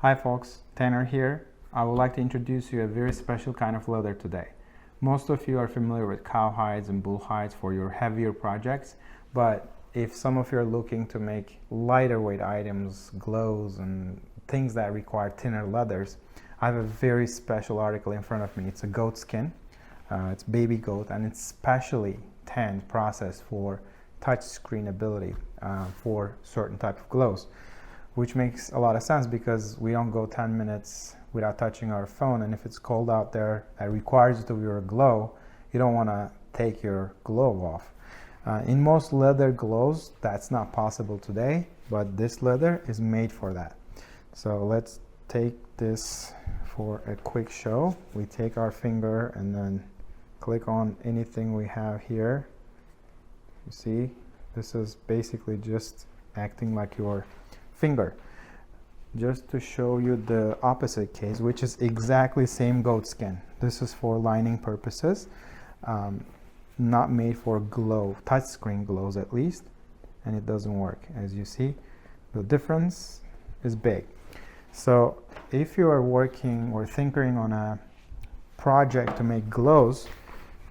Hi folks, Tanner here. I would like to introduce you a very special kind of leather today. Most of you are familiar with cow hides and bull hides for your heavier projects, but if some of you are looking to make lighter weight items, gloves and things that require thinner leathers, I have a very special article in front of me. It's a goat skin. It's baby goat and it's specially tanned processed for touch screen ability for certain type of gloves, which makes a lot of sense because we don't go 10 minutes without touching our phone, and if it's cold out there that requires you to wear a glove, you don't want to take your glove off. In most leather gloves that's not possible today, but this leather is made for that. So let's take this for a quick show. We take our finger and then click on anything we have here. You see, this is basically just acting like your finger. Just to show you the opposite case, which is exactly same goat skin. This is for lining purposes, not made for glove, touchscreen gloves at least, and it doesn't work. As you see, the difference is big. So if you are working or thinking on a project to make gloves,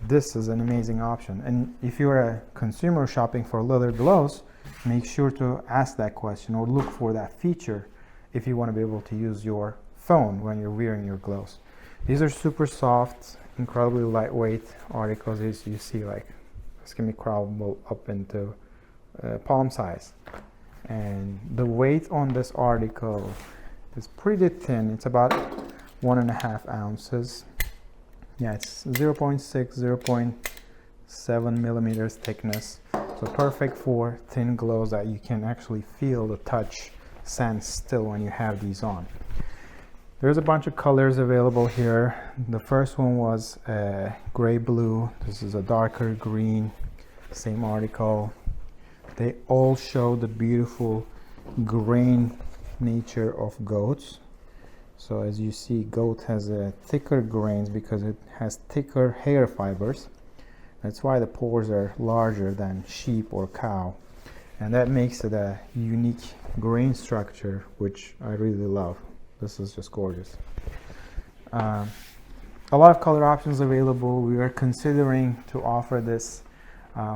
this is an amazing option. And if you're a consumer shopping for leather gloves, make sure to ask that question or look for that feature if you want to be able to use your phone when you're wearing your gloves. These are super soft, incredibly lightweight articles. As you see, like this can be crawlable up into palm size. And the weight on this article is pretty thin. It's about 1.5 ounces. Yeah, it's 0.6, 0.7 millimeters thickness. So perfect for thin gloves that you can actually feel the touch sense still when you have these on. There's a bunch of colors available here. The first one was gray blue. This is a darker green, same article. They all show the beautiful grain nature of goats. So as you see, goat has a thicker grains because it has thicker hair fibers. That's why the pores are larger than sheep or cow. And that makes it a unique grain structure, which I really love. This is just gorgeous. A lot of color options available. We are considering to offer this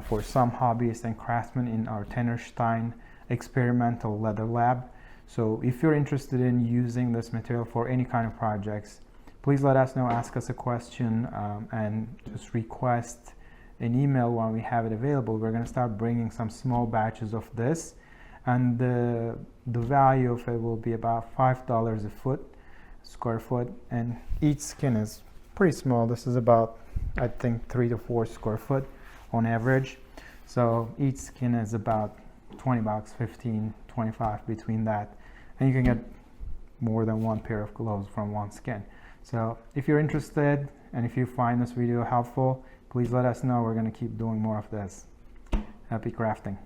for some hobbyists and craftsmen in our Tanner experimental leather lab. So if you're interested in using this material for any kind of projects, please let us know, ask us a question, and just request an email when we have it available. We're going to start bringing some small batches of this, and the value of it will be about $5 a square foot, and each skin is pretty small. This is about, I think, 3 to 4 square foot on average. So each skin is about 20 bucks, 15, 25 between that. And you can get more than one pair of gloves from one skin. So if you're interested and if you find this video helpful, please let us know. We're going to keep doing more of this. Happy crafting.